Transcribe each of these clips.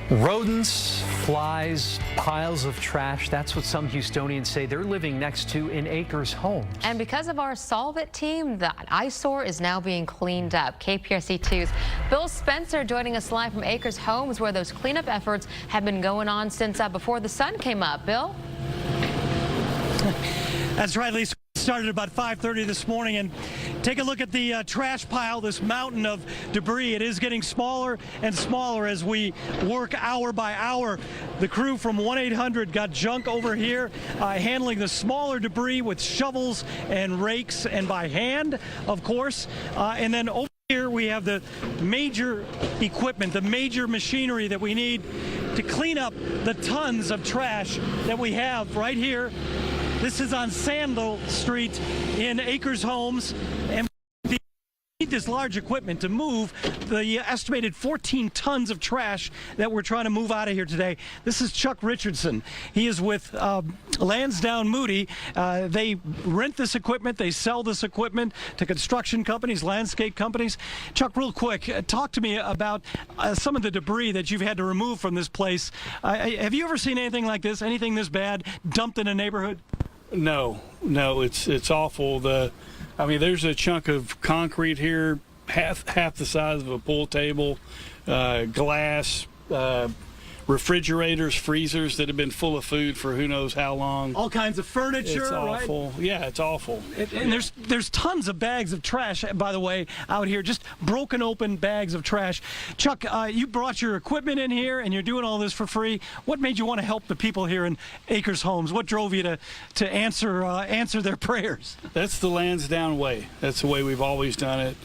Rodents, flies, piles of trash. That's what some Houstonians say they're living next to in Acres homes. And because of our Solve It team, that eyesore is now being cleaned up. KPRC2's Bill Spencer joining us live from Acres homes, where those cleanup efforts have been going on since before the sun came up. Bill? That's right, Lisa. Started about 5:30 this morning, and take a look at the trash pile, this mountain of debris. It is getting smaller and smaller as we work hour by hour. The crew from 1-800 got junk over here, handling the smaller debris with shovels and rakes and by hand, of course. And then over here we have the major equipment, the major machinery that we need to clean up the tons of trash that we have right here. This is on Sandle Street in Acres Homes, and we need this large equipment to move the estimated 14 tons of trash that we're trying to move out of here today. This is Chuck Richardson. He is with Lansdowne Moody. They rent this equipment. They sell this equipment to construction companies, landscape companies. Chuck, real quick, talk to me about some of the debris that you've had to remove from this place. Have you ever seen anything like this, anything this bad dumped in a neighborhood? No, it's awful. I mean, there's a chunk of concrete here, half the size of a pool table, glass, refrigerators, freezers that have been full of food for who knows how long. All kinds of furniture, it's awful. Right? Yeah, it's awful. And there's tons of bags of trash, by the way, out here, just broken open bags of trash. Chuck, you brought your equipment in here, and you're doing all this for free. What made you want to help the people here in Acres Homes? What drove you to answer their prayers? That's the Lansdowne way. That's the way we've always done it.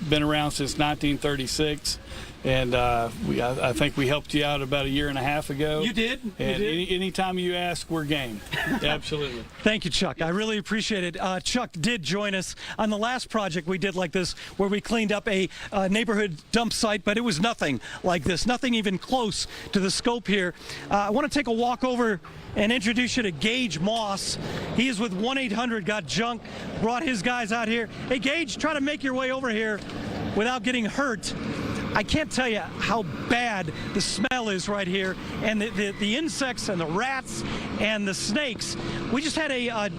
Been around since 1936. And I think we helped you out about a year and a half ago. You did. And anytime you ask, we're game. Absolutely. Thank you, Chuck. I really appreciate it. Chuck did join us on the last project we did like this, where we cleaned up a neighborhood dump site, but it was nothing like this, nothing even close to the scope here. I want to take a walk over and introduce you to Gage Moss. He is with 1-800 Got Junk, brought his guys out here. Hey, Gage, try to make your way over here without getting hurt. I can't tell you how bad the smell is right here, and the insects and the rats and the snakes. We just had a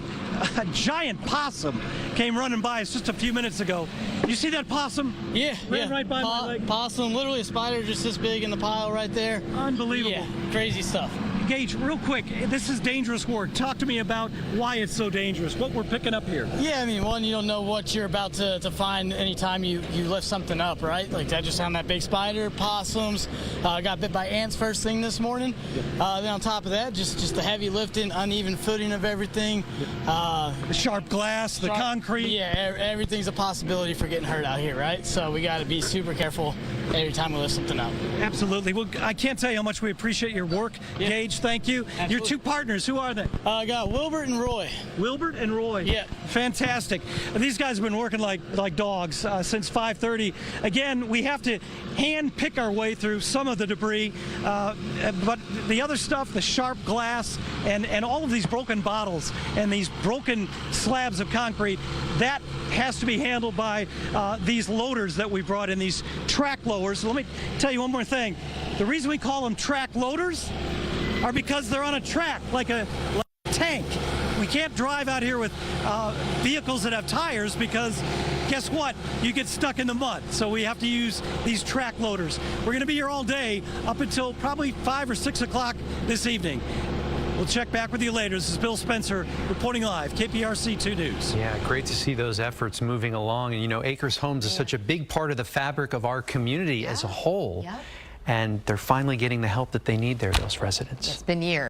giant possum came running by us just a few minutes ago. You see that possum? Yeah, Ran right by my leg. Possum, literally a spider just this big in the pile right there. Unbelievable. Yeah, crazy stuff. Gage, real quick, this is dangerous work. Talk to me about why it's so dangerous, what we're picking up here. Yeah, I mean, one, you don't know what you're about to find anytime you lift something up, right? Like that just found that big spider, possums, got bit by ants first thing this morning. Then on top of that, just the heavy lifting, uneven footing of everything. The sharp glass, the concrete. Yeah, everything's a possibility for getting hurt out here, right? So we got to be super careful every time we lift something up. Absolutely. Well, I can't tell you how much we appreciate your work, yeah. Gage. Thank you. Absolutely. Your two partners, who are they? I got Wilbert and Roy. Wilbert and Roy. Yeah. Fantastic. These guys have been working like dogs since 5:30. Again, we have to hand pick our way through some of the debris, but the other stuff, the sharp glass and all of these broken bottles and these broken slabs of concrete, that has to be handled by these loaders that we brought in, these track loaders. Let me tell you one more thing. The reason we call them track loaders are because they're on a track, like a tank. We can't drive out here with vehicles that have tires, because guess what? You get stuck in the mud. So we have to use these track loaders. We're going to be here all day up until probably 5 or 6 o'clock this evening. We'll check back with you later. This is Bill Spencer reporting live, KPRC 2 News. Yeah, great to see those efforts moving along. And, you know, Acres Homes is such a big part of the fabric of our community as a whole. And they're finally getting the help that they need there, those residents. It's been years.